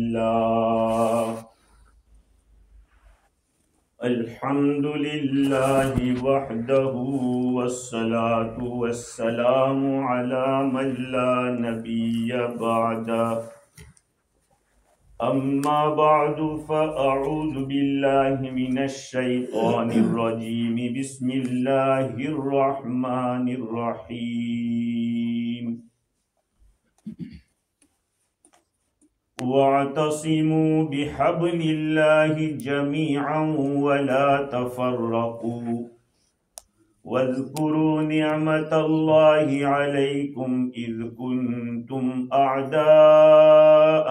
الله الحمد لله وحده والصلاة والسلام على من لا نبي بعده أما بعد فأعوذ بالله من الشيطان الرجيم بسم الله الرحمن الرحيم واعتصموا بحبل الله جميعا ولا تفرقوا واذكروا نعمة الله عليكم إذ كنتم أعداء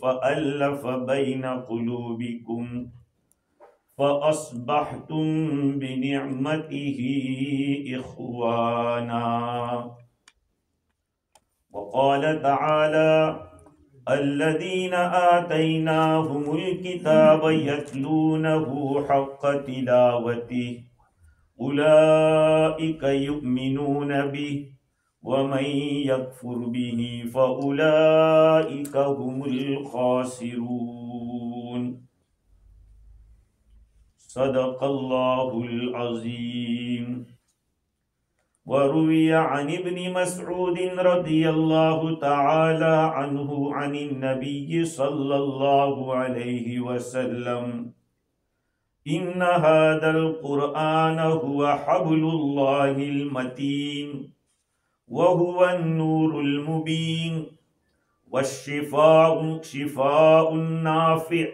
فألف بين قلوبكم فأصبحتم بنعمته إخوانا وقال تعالى الذين آتيناهم الكتاب يتلونه حق تلاوته أولئك يؤمنون به ومن يكفر به فأولئك هم الخاسرون صدق الله العظيم وروي عن ابن مسعود رضي الله تعالى عنه عن النبي صلى الله عليه وسلم إن هذا القرآن هو حبل الله المتين وهو النور المبين والشفاء شفاء نافع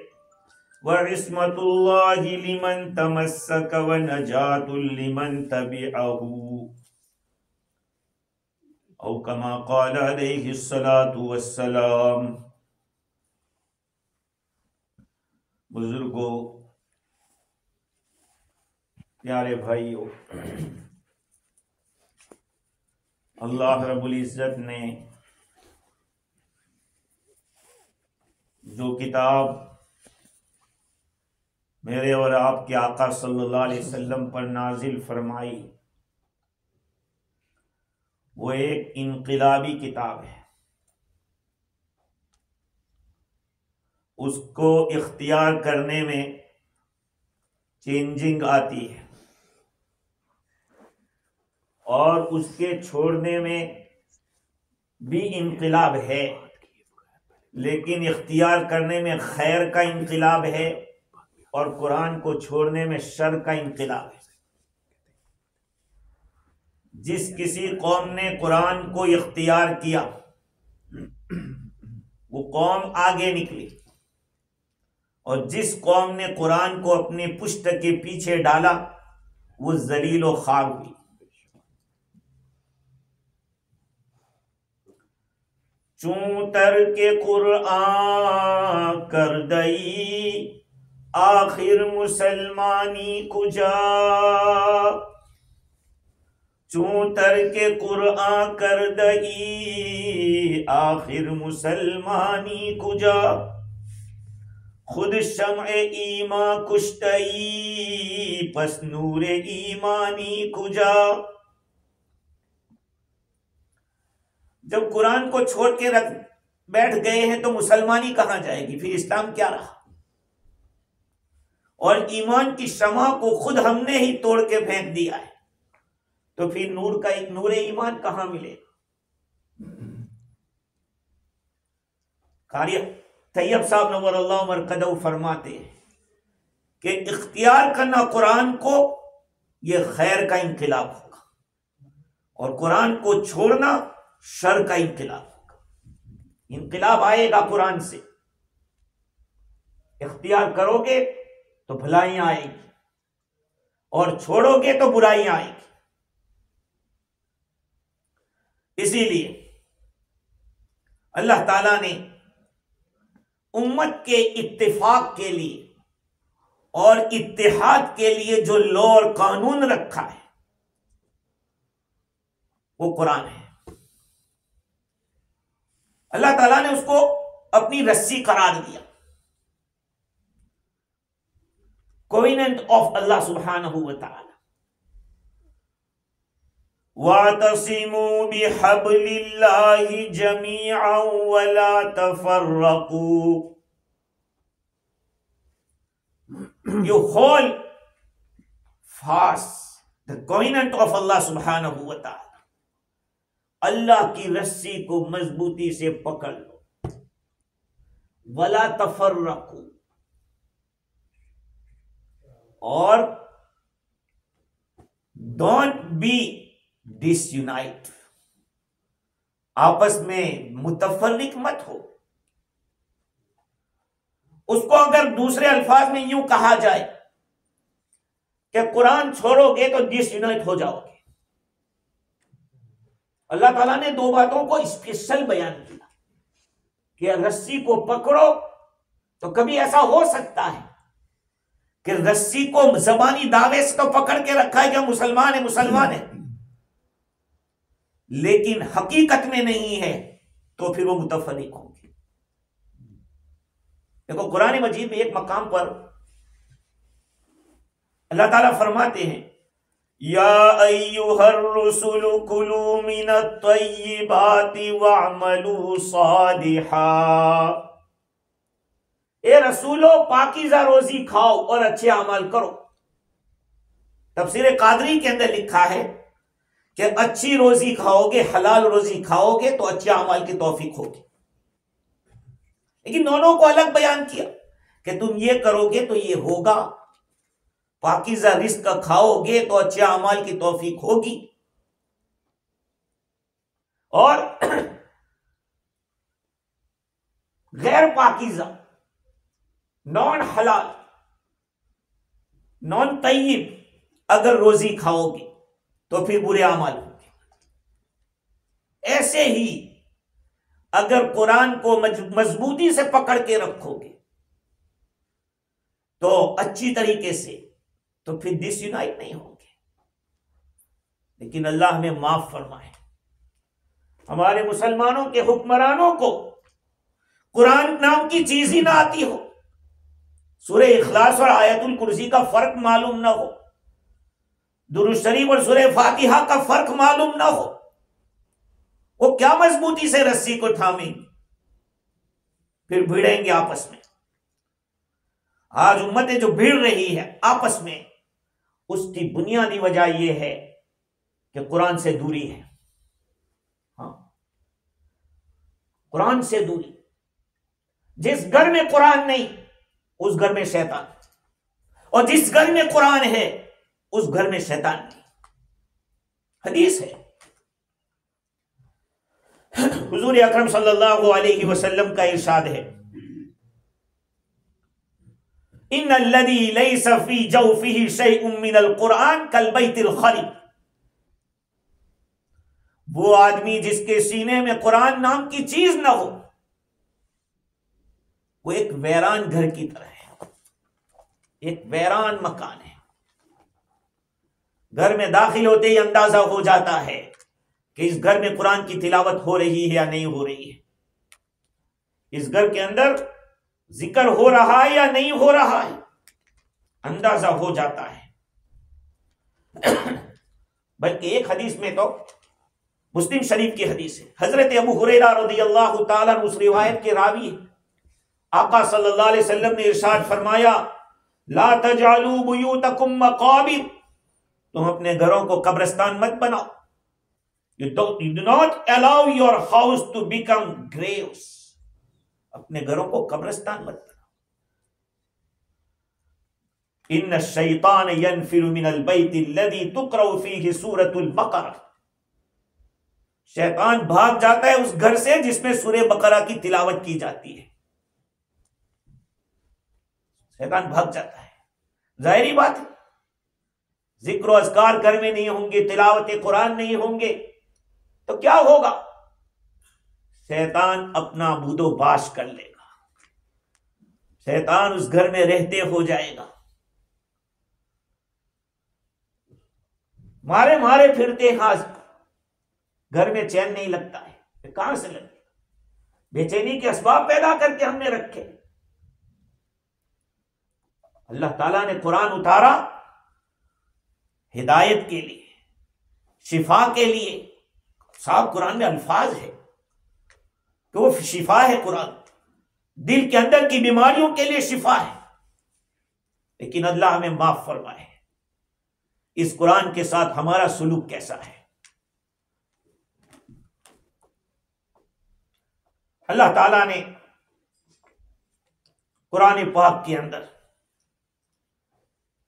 وعصمة الله لمن تمسك ونجاة لمن تبعه او کما قال علیہ الصلاۃ والسلام۔ بزرگوں، پیارے بھائیوں، اللہ رب العزت نے جو کتاب میرے اور آپ کے آقا صلی اللہ علیہ وسلم پر نازل فرمائی، وہ ایک انقلابی کتاب ہے۔ اس کو اختیار کرنے میں چینجنگ آتی ہے اور اس کے چھوڑنے میں بھی انقلاب ہے، لیکن اختیار کرنے میں خیر کا انقلاب ہے اور قرآن کو چھوڑنے میں شر کا انقلاب ہے۔ جس کسی قوم نے قرآن کو اختیار کیا وہ قوم آگے نکلی، اور جس قوم نے قرآن کو اپنی پشت کے پیچھے ڈالا وہ ذلیل و خوار ہوئی۔ چون ترک قرآن کر دئی آخر مسلمانی کجا، چون ترک قرآن کر دئی آخر مسلمانی کجا، خود شمع ایمان کشتئی پس نور ایمانی کجا۔ جب قرآن کو چھوڑ کے بیٹھ گئے ہیں تو مسلمانی کہاں جائے گی؟ پھر اسلام کیا رہا؟ اور ایمان کی شمع کو خود ہم نے ہی توڑ کے پھینک دیا ہے، تو پھر نور ایمان کہاں ملے؟ قاری طیب صاحب نور اللہ مرقدہ فرماتے ہیں کہ اختیار کرنا قرآن کو یہ خیر کا انقلاب ہوگا، اور قرآن کو چھوڑنا شر کا انقلاب ہوگا۔ انقلاب آئے گا قرآن سے، اختیار کرو گے تو بھلائیاں آئے گی اور چھوڑو گے تو برائیاں آئیں گی۔ اسی لیے اللہ تعالیٰ نے امت کے اتفاق کے لیے اور اتحاد کے لیے جو لا اور قانون رکھا ہے وہ قرآن ہے۔ اللہ تعالیٰ نے اس کو اپنی رسی قرار دیا، کویننٹ آف اللہ سبحانہ و تعالی۔ وَاعْتَصِمُوا بِحَبْلِ اللَّهِ جَمِيعًا وَلَا تَفَرَّقُوا، you hold fast the covenant of Allah subhanahu wa ta'ala. اللہ کی رسی کو مضبوطی سے پکڑ لو. وَلَا تَفَرَّقُوا، اور don't be disunite، آپس میں متفرق مت ہو. اس کو اگر دوسرے الفاظ میں یوں کہا جائے کہ قرآن چھوڑو گے تو ڈس یونائٹ ہو جاؤ گے. اللہ تعالیٰ نے دو باتوں کو اسپیشل بیان کیا کہ رسی کو پکڑو. تو کبھی ایسا ہو سکتا ہے کہ رسی کو زبانی دعوے سے تو پکڑ کے رکھا ہے کہ مسلمان ہے مسلمان ہے، لیکن حقیقت میں نہیں ہے، تو پھر وہ متفرق ہوں گے. دیکھو قرآن مجید میں ایک مقام پر اللہ تعالیٰ فرماتے ہیں یا ایھا الرسل کلوا من الطیبات واعملوا صالحا، اے رسولو پاکیزہ روزی کھاؤ اور اچھے اعمال کرو. تفسیر قادری کے اندر لکھا ہے کہ اچھی روزی کھاؤ گے، حلال روزی کھاؤ گے تو اچھے اعمال کی توفیق ہوگی. لیکن دونوں کو الگ بیان کیا کہ تم یہ کرو گے تو یہ ہوگا، پاکیزہ رزق کھاؤ گے تو اچھے اعمال کی توفیق ہوگی، اور غیر پاکیزہ، نان حلال، نان طیب اگر روزی کھاؤ گے تو پھر برے اعمال ہوں گے. ایسے ہی اگر قرآن کو مضبوطی سے پکڑ کے رکھو گے تو اچھی طریقے سے، تو پھر ڈس یونائٹ نہیں ہوں گے. لیکن اللہ ہمیں معاف فرمائے، ہمارے مسلمانوں کے حکمرانوں کو قرآن نام کی چیز ہی نہ آتی ہو، سورہ اخلاص اور آیت الکرسی کا فرق معلوم نہ ہو، درود شریف اور سورہ فاتحہ کا فرق معلوم نہ ہو، وہ کیا مضبوطی سے رسی کو تھامیں گے، پھر بھیڑیں گے آپس میں. آج امتیں جو بھیڑ رہی ہے آپس میں، اس کی بنیادی وجہ یہ ہے کہ قرآن سے دوری ہے. ہاں، قرآن سے دوری. جس گھر میں قرآن نہیں اس گھر میں شیطان، اور جس گھر میں قرآن ہے اس گھر میں شیطان نہیں. حدیث ہے، حضور اکرم صلی اللہ علیہ وسلم کا ارشاد ہے ان الذی لیس فی جوفہ شیء من القرآن کالبیت الخرب، وہ آدمی جس کے سینے میں قرآن نام کی چیز نہ ہو وہ ایک ویران گھر کی طرح ہے، ایک ویران مکان ہے. گھر میں داخل ہوتے ہی اندازہ ہو جاتا ہے کہ اس گھر میں قرآن کی تلاوت ہو رہی ہے یا نہیں ہو رہی ہے، اس گھر کے اندر ذکر ہو رہا ہے یا نہیں ہو رہا ہے، اندازہ ہو جاتا ہے. بلکہ ایک حدیث میں تو مسلم شریف کی حدیث ہے، حضرت ابو ہریرہ رضی اللہ تعالیٰ عنہ اس روایت کے راوی ہیں، آقا صلی اللہ علیہ وسلم نے ارشاد فرمایا لا تجعلوا بیوتکم مقابر، تم اپنے گھروں کو قبرستان مت بناؤ. You do not allow your house to become graves. اپنے گھروں کو قبرستان مت بناؤ. ان الشیطان ينفر من البیت الذی تقرأ فیہ سورۃ البقرہ، شیطان بھاگ جاتا ہے اس گھر سے جس میں سورہ بقرہ کی تلاوت کی جاتی ہے. شیطان بھاگ جاتا ہے. ظاہری بات ہے، ذکر و اذکار گھر میں نہیں ہوں گے، تلاوت قرآن نہیں ہوں گے تو کیا ہوگا؟ شیطان اپنا بود و باش کر لے گا، شیطان اس گھر میں رہتے ہو جائے گا. مارے مارے پھرتے ہاں، گھر میں چین نہیں لگتا ہے. کہاں سے لگے؟ بے چینی کے اسباب پیدا کر کے ہم نے رکھے. اللہ تعالیٰ نے قرآن اتارا ہدایت کے لیے، شفا کے لیے. صاحب قرآن میں الفاظ ہے کہ وہ شفا ہے. قرآن دل کے اندر کی بیماریوں کے لیے شفا ہے. لیکن اللہ ہمیں معاف فرمائے، اس قرآن کے ساتھ ہمارا سلوک کیسا ہے۔ اللہ تعالیٰ نے قرآن پاک کے اندر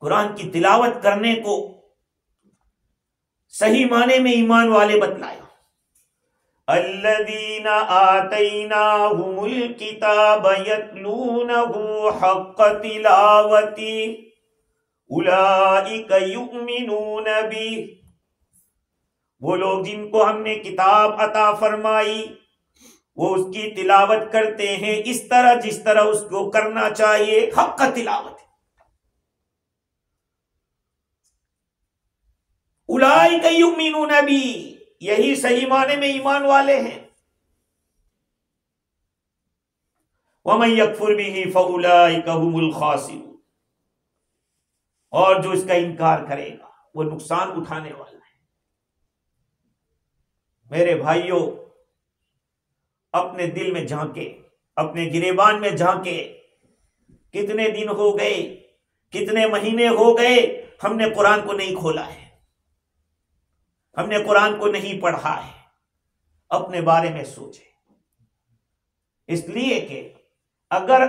قرآن کی تلاوت کرنے کو صحیح معنی میں ایمان والے بتلایا۔ الذین آتیناہم الکتاب یتلونہ حق تلاوتی اولئک یؤمنون بہ، وہ لوگ جن کو ہم نے کتاب عطا فرمائی وہ اس کی تلاوت کرتے ہیں اس طرح جس طرح اس کو کرنا چاہیے، حق تلاوت۔ اولئک یؤمنون بہ، یہی صحیح معنی میں ایمان والے ہیں۔ ومن یکفر بہ فاولئک هم الخاسرون، اور جو اس کا انکار کرے گا وہ نقصان اٹھانے والا ہے۔ میرے بھائیوں، اپنے دل میں جھانکے، اپنے گریبان میں جھانکے، کتنے دن ہو گئے، کتنے مہینے ہو گئے ہم نے قرآن کو نہیں کھولا ہے، ہم نے قرآن کو نہیں پڑھا ہے۔ اپنے بارے میں سوچیں، اس لیے کہ اگر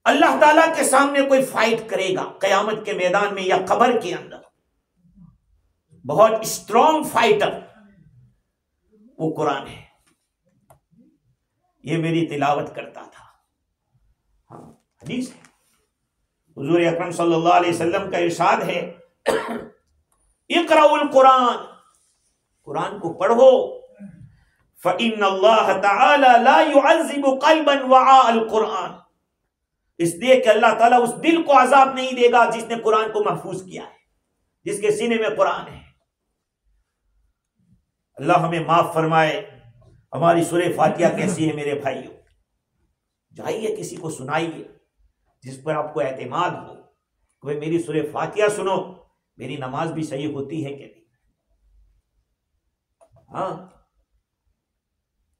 اللہ تعالیٰ کے سامنے کوئی فائٹ کرے گا قیامت کے میدان میں یا قبر کے اندر، بہت اسٹرانگ فائٹر وہ قرآن ہے۔ یہ میری تلاوت کرتا تھا، ہاں حدیث ہے، حضور اکرم صلی اللہ علیہ وسلم کا ارشاد ہے، اقرأوا القرآن، قرآن کو پڑھو، فإن اللہ تعالی لا يعذب قلبا وعاء القرآن، اس لیے کہ اللہ تعالیٰ اس دل کو عذاب نہیں دے گا جس نے قرآن کو محفوظ کیا ہے، جس کے سینے میں قرآن ہے۔ اللہ ہمیں معاف فرمائے۔ ہماری سورہ فاتحہ کیسی ہے میرے بھائیوں؟ جائیے کسی کو سنائیے جس پر آپ کو اعتماد ہو کہ میری سورہ فاتحہ سنو، میری نماز بھی صحیح ہوتی ہے کہ نہیں؟ ہاں،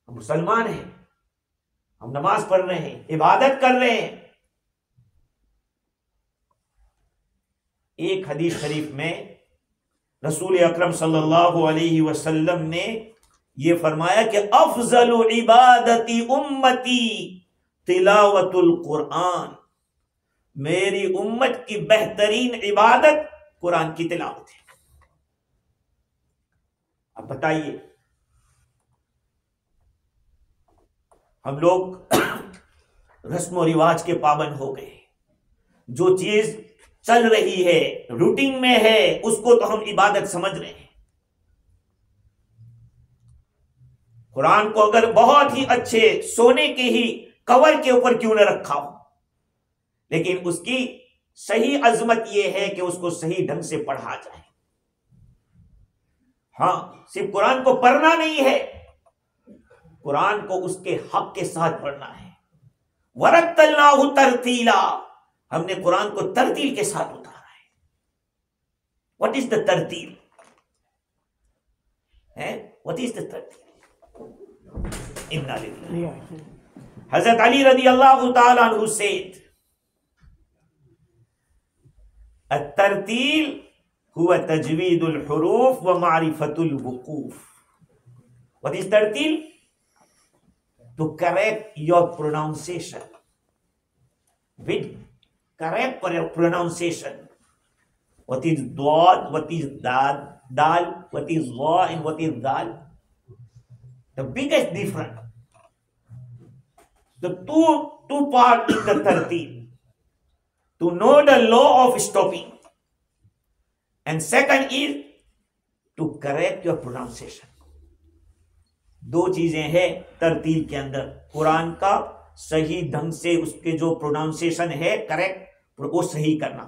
ہم مسلمان ہیں، ہم نماز پڑھ رہے ہیں، عبادت کر رہے ہیں۔ ایک حدیث شریف میں رسول اکرم صلی اللہ علیہ وسلم نے یہ فرمایا کہ افضل عبادتی امتی تلاوت القرآن، میری امت کی بہترین عبادت قرآن کی تلاوت ہے۔ اب بتائیے، ہم لوگ رسم و رواج کے پابند ہو گئے، جو چیز چل رہی ہے، روٹین میں ہے، اس کو تو ہم عبادت سمجھ رہے ہیں۔ قرآن کو اگر بہت ہی اچھے سونے کے ہی کور کے اوپر کیوں نہ رکھا ہو، لیکن اس کی صحیح عظمت یہ ہے کہ اس کو صحیح ڈھنگ سے پڑھا جائے۔ ہاں، صرف قرآن کو پڑھنا نہیں ہے، قرآن کو اس کے حق کے ساتھ پڑھنا ہے۔ وَرَتَّلْنَاهُ تَرْتِيلًا، ہم نے قرآن کو ترتیل کے ساتھ اتارا ہے۔ What is the ترتیل؟ What is the ترتیل؟ حضرت علی رضی اللہ تعالی عنہ said الترتیل هو تجوید الحروف ومعرفت الوقوف۔ What is ترتیل؟ To correct your pronunciation with correct pronunciation. What is dad, what is dal, what is la, and what is dal? The biggest difference. The two part in the tarteel. To know the law of stopping. And second is to correct your pronunciation. دو چیزیں ہیں ترتیل کے اندر، قرآن کا صحیح ڈھنگ سے اس کے جو pronunciation ہے کریکٹ وہ صحیح کرنا،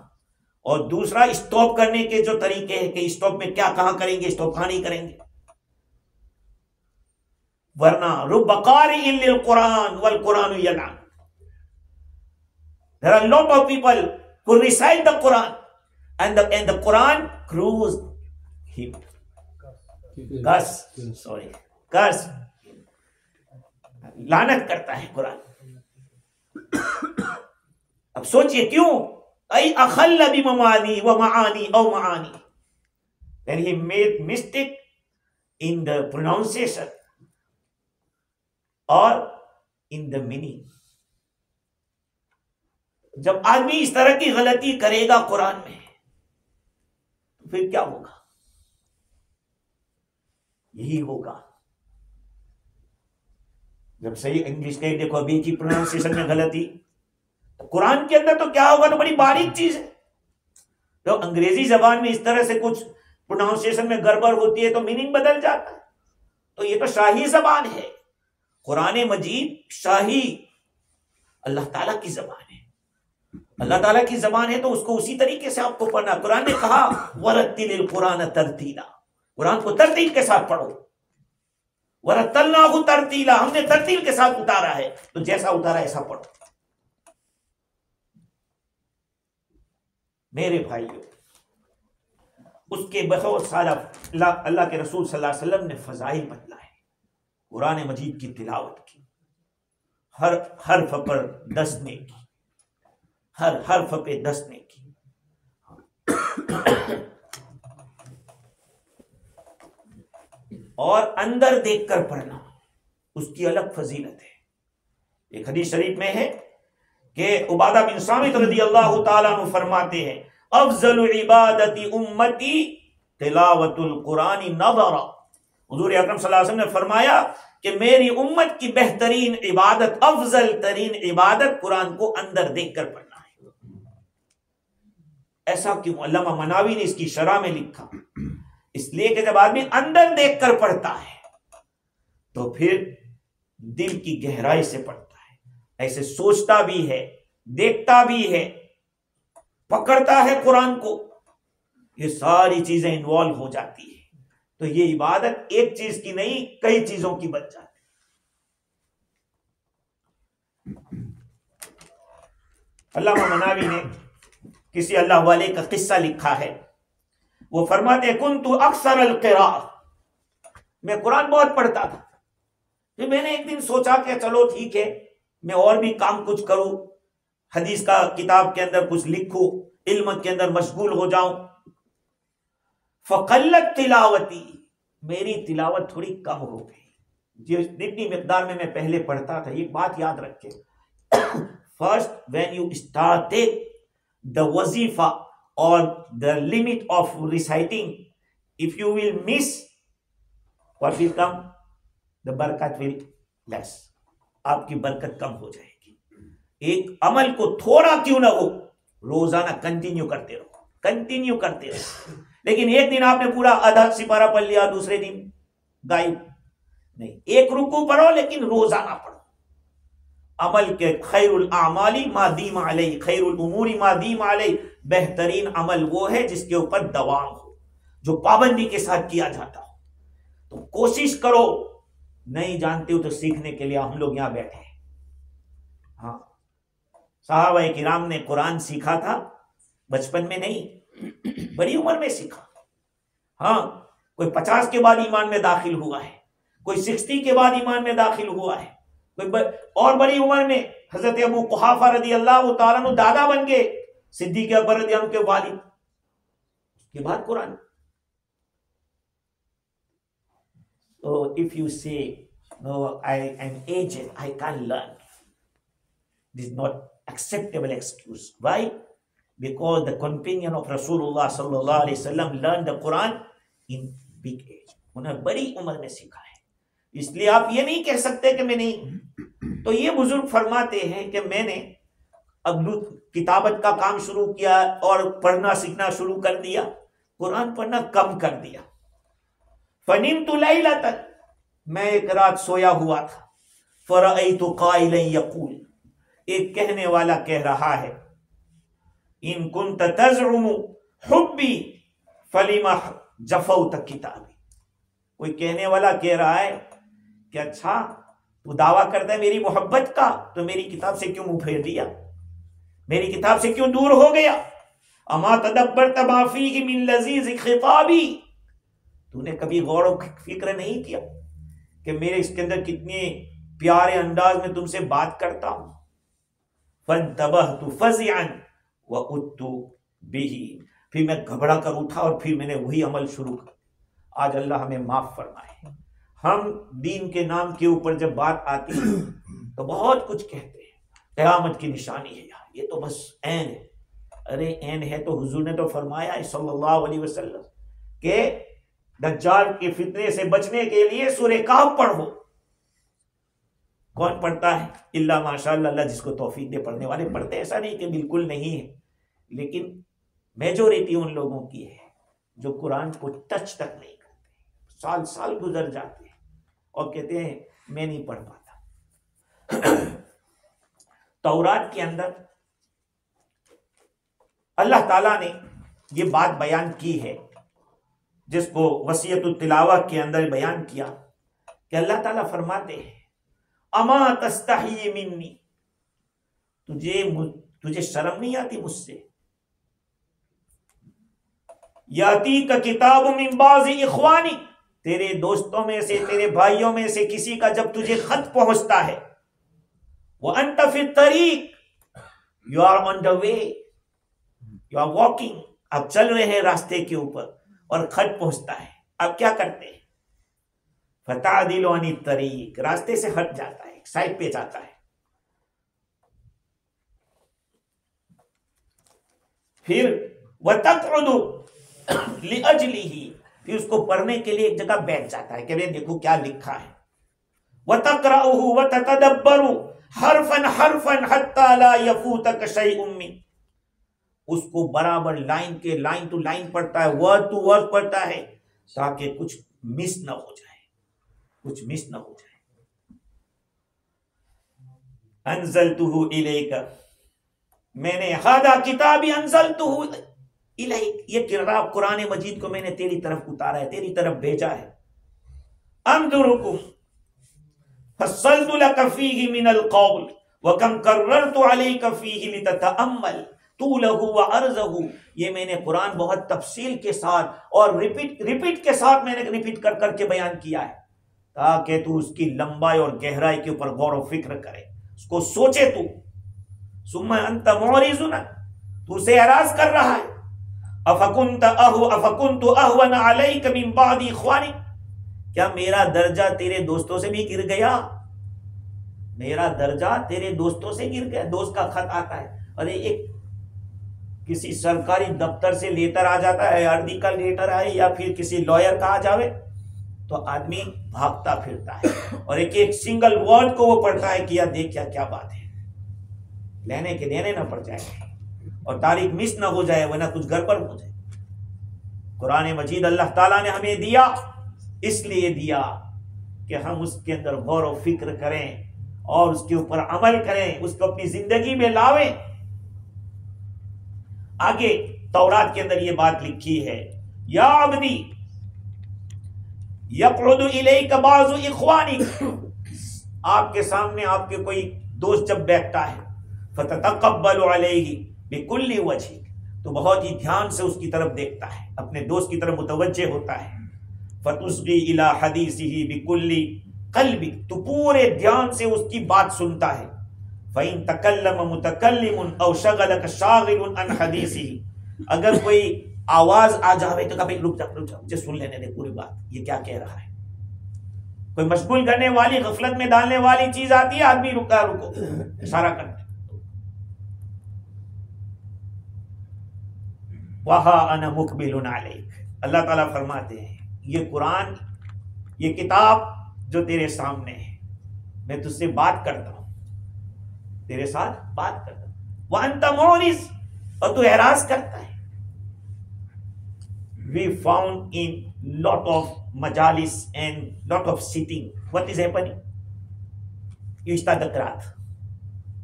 اور دوسرا اسٹاپ کرنے کے جو طریقے ہیں کہ اسٹاپ میں کیا کہاں کریں گے، اسٹاپ کہاں نہیں کریں گے۔ ورنہ رب قارئ للقرآن والقرآن یلعن، there are a lot of people who recite the Quran and the Quran cruise him. Curse لعنت کرتا ہے قرآن۔ اب سوچئے کیوں؟ ای اخل بممانی و معانی او معانی، when he made mistake in the pronunciation or in the meaning. جب آدمی اس طرح کی غلطی کرے گا قرآن میں تو پھر کیا ہوگا؟ یہی ہوگا جب صحیح انگلش کہے دیکھو ابھی کی پروننسیشن میں غلطی، تو قرآن کے اندر تو کیا ہوگا؟ تو بڑی باریک چیز ہے. تو انگریزی زبان میں اس طرح سے کچھ پروننسیشن میں گڑبڑ ہوتی ہے تو میننگ بدل جاتا ہے. تو یہ تو شاہی زبان ہے، قرآن مجید شاہی اللہ تعالیٰ کی زبان ہے. اللہ تعالیٰ کی زبان ہے تو اس کو اسی طریقے سے آپ کو پڑھنا. قرآن نے کہا وَرَتِّلِ الْقُرْآنَ تَرْتِيلًا، قرآن کو ترتیل کے ساتھ پڑھو. وَرَتَّلْنَاهُ تَرْتِيلًا، ہم نے ترتیل کے ساتھ اتارا ہے، تو جیسا اتارا ایسا پڑھو. میرے بھائیو، اس کے بہت سارا اللہ کے رسول صلی اللہ علیہ وسلم نے فضائل بتلائے قرآن مجید کی تلاوت کی. ہر حرف پر 10 نیکی، ہر حرف پہ 10 نیکی. اور اندر دیکھ کر پڑھنا اس کی الگ فضیلت ہے. ایک حدیث شریف میں ہے کہ عبادہ بن صامت رضی اللہ تعالیٰ عنہ فرماتے ہیں افضل عبادت امتی تلاوت القرآن نظرا. حضور اکرم صلی اللہ علیہ وسلم نے فرمایا کہ میری امت کی بہترین عبادت، افضل ترین عبادت قرآن کو اندر دیکھ کر پڑھنا ہے. ایسا کیوں؟ علامہ مناوی نے اس کی شرح میں لکھا اس لیے کہ جب آدمی اندر دیکھ کر پڑھتا ہے تو پھر دل کی گہرائی سے پڑھتا ہے، ایسے سوچتا بھی ہے، دیکھتا بھی ہے، پکڑتا ہے قرآن کو. یہ ساری چیزیں انوالو ہو جاتی ہیں. تو یہ عبادت ایک چیز کی نہیں، کئی چیزوں کی بن جاتی. علامہ مناوی نے کسی اللہ والے کا قصہ لکھا ہے. وہ فرماتے کنت اکثر القراء، میں قرآن بہت پڑھتا تھا. پھر میں نے ایک دن سوچا کہ چلو ٹھیک ہے میں اور بھی کام کچھ کروں، حدیث کا کتاب کے اندر کچھ لکھوں، علم کے اندر مشغول ہو جاؤں. فقلت تلاوتی، میری تلاوت تھوڑی کم ہو گئی جتنی مقدار میں پہلے پڑھتا تھا. ایک بات یاد رکھیں، first when you started the wazifa or the limit of reciting, if you will miss, what will come? The barakat will less. آپ کی برکت کم ہو جائے گی. ایک عمل کو تھوڑا کیوں نہ ہو روزانہ کنٹینیو کرتے رہو. لیکن ایک دن آپ نے پورا آدھا سپارہ پڑھ لیا، دوسرے دن غائب نہیں. ایک رکوع پڑھو لیکن روزانہ پڑھو. عمل کے خیر الاعمال ما دیم علیہ، خیر الامور ما دیم علیہ، بہترین عمل وہ ہے جس کے اوپر دوام ہو، جو پابندی کے ساتھ کیا جاتا ہو. تو کوشش کرو، نہیں جانتے ہو تو سیکھنے کے لیے ہم لوگ یہاں بیٹھے ہیں. ہاں، صحابہ کرام نے قرآن سیکھا تھا بچپن میں نہیں، بڑی عمر میں سیکھا. ہاں، کوئی 50 کے بعد ایمان میں داخل ہوا ہے، کوئی 60 کے بعد ایمان میں داخل ہوا ہے، اور بڑی عمر میں حضرت ابو قحافہ رضی اللہ تعالیٰ عنہ دادا بن گئے، صدیق اکبر رضی اللہ عنہ کے والد. اس کے بعد قرآن. So if you say no, I am aged, I can't learn, this is not acceptable excuse. Why? Because the companion of Rasulullah sallallahu alaihi wasallam learned the Quran in big age. انہیں بڑی عمر میں سیکھا ہے. اس لیے آپ یہ نہیں کہہ سکتے کہ میں نہیں. تو یہ بزرگ فرماتے ہیں کہ میں نے اب کتابت کا کام شروع کیا اور پڑھنا سیکھنا شروع کر دیا، قرآن پڑھنا کم کر دیا. فنمت لیلۃ، میں ایک رات سویا ہوا تھا. فرأیت قائلا یقول، ایک کہنے والا کہہ رہا ہے ان کنت تزعم حبی فلما جفوت کتابی. کوئی کہنے والا کہہ رہا ہے کہ اچھا تو دعویٰ کرتا ہے میری محبت کا، تو میری کتاب سے کیوں منہ پھیر دیا، میری کتاب سے کیوں دور ہو گیا. اما تدبرت ما فیہ من لذیذ خطابی، تو نے کبھی غور و فکر نہیں کیا کہ میرے اس کے اندر کتنے پیارے انداز میں تم سے بات کرتا ہوں. فانتبہت فزعا وعدت به، پھر میں گھبرا کر اٹھا اور پھر میں نے وہی عمل شروع کر۔ آج اللہ ہمیں معاف فرمائے۔ ہم دین کے نام کے اوپر جب بات آتی ہے تو بہت کچھ کہتے ہیں، قیامت کی نشانی ہے یار، یہ تو بس عین ہے۔ ارے عین ہے تو حضور نے تو فرمایا ہے صلی اللہ علیہ وسلم کہ دجال کے فتنے سے بچنے کے لیے سورہ کہف پڑھو۔ کون پڑھتا ہے؟ اللہ ماشاء اللہ، اللہ جس کو توفیق دے پڑھنے والے پڑھتے ہیں، ایسا نہیں کہ بالکل نہیں ہے، لیکن میجورٹی ان لوگوں کی ہے جو قرآن کو ٹچ تک نہیں کرتے، سال سال گزر جاتے ہیں اور کہتے ہیں میں نہیں پڑھ پاتا۔ تورات کے اندر اللہ تعالیٰ نے یہ بات بیان کی ہے، جس کو وصیت التلاوہ کے اندر بیان کیا، کہ اللہ تعالیٰ فرماتے ہیں اما تستحی منی، تجھے شرم نہیں آتی مجھ سے؟ یاتیک کتاب من بعض اخوانی، تیرے دوستوں میں سے، تیرے بھائیوں میں سے کسی کا جب تجھے خط پہنچتا ہے، وانت فی الطریق، you are on the way, you are walking, آپ چل رہے ہیں راستے کے اوپر اور خط پہنچتا ہے، آپ کیا کرتے ہیں؟ فتعدل عن الطریق، راستے سے ہٹ جاتا ہے، سائڈ پہ جاتا ہے۔ پھر وتقعد لأجلہ، پھر اس کو پڑھنے کے لیے ایک جگہ بیٹھ جاتا ہے کہ دیکھو کیا لکھا ہے۔ وتقرأہ وتتدبر حرفا حرفا حتی لا یفوتک شیء منہ، اس کو برابر لائن ٹو لائن پڑھتا ہے، ورڈ ٹو ورڈ پڑھتا ہے، تاکہ کچھ مس نہ ہو جائے، کچھ مس نہ ہو جائے۔ انزلتہ الیک، میں نے ھذا کتابی انزلتہ الیک، یہ کتاب قرآن مجید کو میں نے تیری طرف اتارا ہے، تیری طرف بھیجا ہے۔ انظرکم فصلت لک فیہ من القول وکم کررت علیک فیہ لتتأمل طولہ وعرضہ، یہ میں نے قرآن بہت تفصیل کے ساتھ اور ریپیٹ کے ساتھ میں نے ریپیٹ کر کر کے بیان کیا ہے، تاکہ تو اس کی لمبائی اور گہرائی کے اوپر غور و فکر کرے، اس کو سوچے تو۔ ثم انت معرض، تو اسے اعراض کر رہا ہے۔ افکنت اہون علیک من بعد اخوانی، کیا میرا درجہ تیرے دوستوں سے بھی گر گیا؟ میرا درجہ تیرے دوستوں سے گر گیا؟ دوست کا خط آتا ہے، اور ایک کسی سرکاری دفتر سے لیٹر آ جاتا ہے، آرڈی کا لیٹر آئے یا پھر کسی لائر کا آ جاوے تو آدمی بھاگتا پھرتا ہے اور ایک سنگل ورڈ کو وہ پڑھتا ہے کہ یا دیکھ کیا بات ہے، لینے کے دینے نہ پڑ جائے اور تاریخ مس نہ ہو جائے، ورنہ کچھ گڑبڑ ہو جائے۔ قرآن مجید اللہ تعالیٰ نے ہمیں دیا، اس لیے دیا کہ ہم اس کے اندر غور و فکر کریں اور اس کے اوپر عمل کریں، اس کو اپنی زندگی میں لاویں۔ آگے تورات کے اندر یہ بات لکھی ہے، یا عبدی یقعد الیک بعض اخوانک، آپ کے سامنے آپ کے کوئی دوست جب بیٹھتا ہے، فتتقبل علیہ بکل وجہ، تو بہت ہی دھیان سے اس کی طرف دیکھتا ہے، اپنے دوست کی طرف متوجہ ہوتا ہے۔ فتصغی الی حدیثہ بکل قلبک، تو پورے دھیان سے اس کی بات سنتا ہے۔ فَإِن تَكَلَّمَ مُتَكَلِّمٌ أَوْ شَغَلَكَ شَاغِلٌ عَنْ حَدِيثِهِ، اگر کوئی آواز آ جاوے تو کبھی رک جا مجھے سن لینے دے پوری بات، یہ کیا کہہ رہا ہے۔ کوئی مشغول کرنے والی، غفلت میں ڈالنے والی چیز آتی ہے، آدمی رکو اشارہ کرتا ہے۔ وَهَا أَنَا مُقْبِلٌ عَلَيْكَ، اللہ تعالیٰ فرماتے ہیں یہ قرآن، یہ کتاب جو تیرے سامنے ہے، میں تجھ سے بات کرتا ہوں، تیرے ساتھ بات کرتا ہوں۔ وَأَنْتَ مُعْرِضٌ، اور تو اعراض کرتا ہے۔ We found in lot of majalis and lot of sitting, what is happening? یشتادکرات،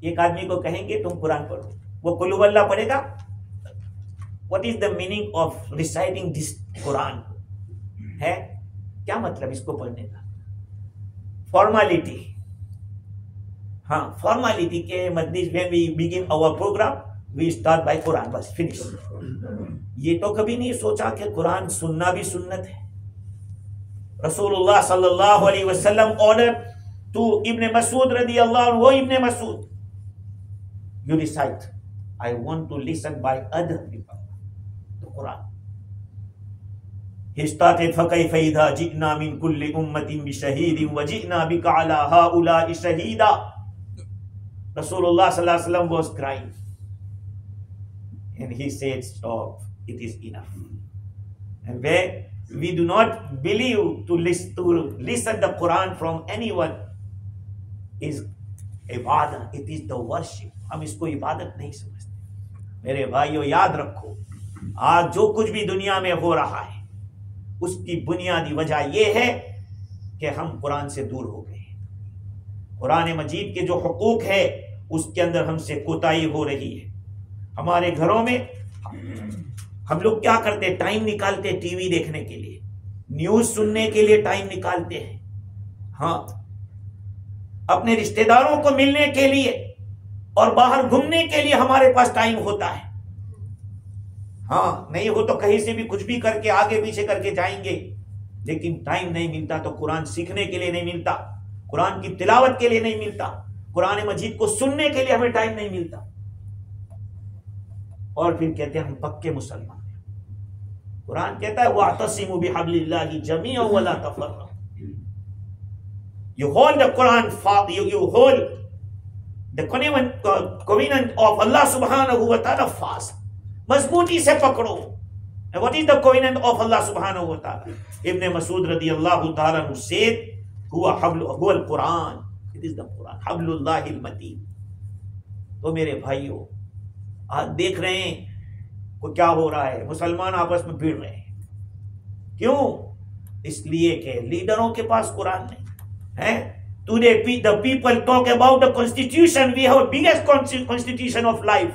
ایک آدمی کو کہیں گے تم قرآن پڑھو، وہ قل هو اللہ پڑھے گا۔ What is the meaning of reciting this قرآن ہے؟ کیا مطلب اس کو پڑھنے کا؟ فارمالٹی، ہاں فارمالٹی کے مجلس when we begin our program we start by قرآن، بس فنش۔ یہ تو کبھی نہیں سوچا کہ قرآن سننا بھی سنت ہے۔ رسول اللہ صلی اللہ علیہ وسلم ordered to ابن مسعود رضی اللہ عنہ، وہ ابن مسعود you recite. I want to listen by other people, the Quran. He started, فَكَيْفَ إِذَا جِئْنَا مِن كُلِّ أُمَّةٍ بِشَهِيدٍ وَجِئْنَا بِكَ عَلَى هَؤُلَاءِ شَهِيدًا. Rasulullah sallallahu alaihi wasallam was crying. And he said, stop, it is enough. And where we do not believe to listen the Quran from anyone is ibadat, it is the worship. ہم اس کو عبادت نہیں سمجھتے. میرے بھائیو یاد رکھو, آج جو کچھ بھی دنیا میں ہو رہا ہے اس کی بنیادی وجہ یہ ہے کہ ہم قرآن سے دور ہو گئے. قرآن مجید کے جو حقوق ہے اس کے اندر ہم سے کوتاہی ہو رہی ہے. ہمارے گھروں میں ہم لوگ کیا کرتے, ٹائم نکالتے ٹی وی دیکھنے کے لیے, نیوز سننے کے لیے ٹائم نکالتے ہیں, ہاں اپنے رشتہ داروں کو ملنے کے لیے اور باہر گھومنے کے لیے ہمارے پاس ٹائم ہوتا ہے. ہاں نہیں ہو تو کہیں سے بھی کچھ بھی کر کے آگے پیچھے کر کے جائیں گے, لیکن ٹائم نہیں ملتا تو قرآن سیکھنے کے لیے نہیں ملتا, قرآن کی تلاوت کے لیے نہیں ملتا, قرآن مجید کو سننے کے لیے ہمیں ٹائم نہیں ملتا. اور پھر کہتے ہیں ہم پکے مسلمان ہیں. قرآن کہتا ہے وَاعْتَصِمُوا بِحَبْلِ اللَّهِ جَمِيعًا وَلَا تَفَرَّقُوا. You hold the Quran, you hold the covenant of Allah subhanahu wa ta'ala fast. مضبوطی سے پکڑو. And what is the covenant of Allah subhanahu wa ta'ala? Ibn Masud radiyallahu ta'ala who said, huwa al-Quran. It is the Quran. Hablullahi al-Mateen. تو میرے بھائیو, آج دیکھ رہے ہیں کو کیا ہو رہا ہے, مسلمان آپس میں بھیڑ رہے ہیں. کیوں؟ اس لیے کہ لیڈروں کے پاس قرآن نہیں ہے. Today the people talk about the constitution. We have the biggest constitution of life.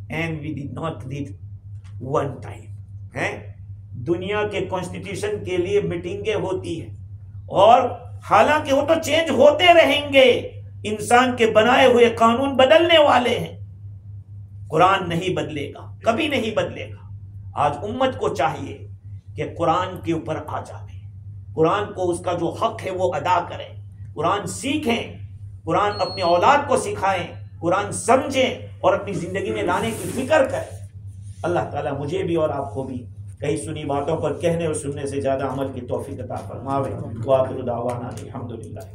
And we did not read one time. دنیا کے کانسٹیٹیوشن کے لیے میٹنگیں ہوتی ہیں اور حالانکہ وہ تو چینج ہوتے رہیں گے, انسان کے بنائے ہوئے قانون بدلنے والے ہیں, قرآن نہیں بدلے گا, کبھی نہیں بدلے گا. آج امت کو چاہیے کہ قرآن کے اوپر آ جائے, قرآن کو اس کا جو حق ہے وہ ادا کریں, قرآن سیکھیں, قرآن اپنی اولاد کو سکھائیں, قرآن سمجھیں اور اپنی زندگی میں لانے کی فکر کریں. اللہ تعالیٰ مجھے بھی اور آپ کو بھی کئی سنی باتوں پر کہنے اور سننے سے زیادہ عمل کی توفیق عطا فرماوے. وآخر دعوانا الحمدللہ.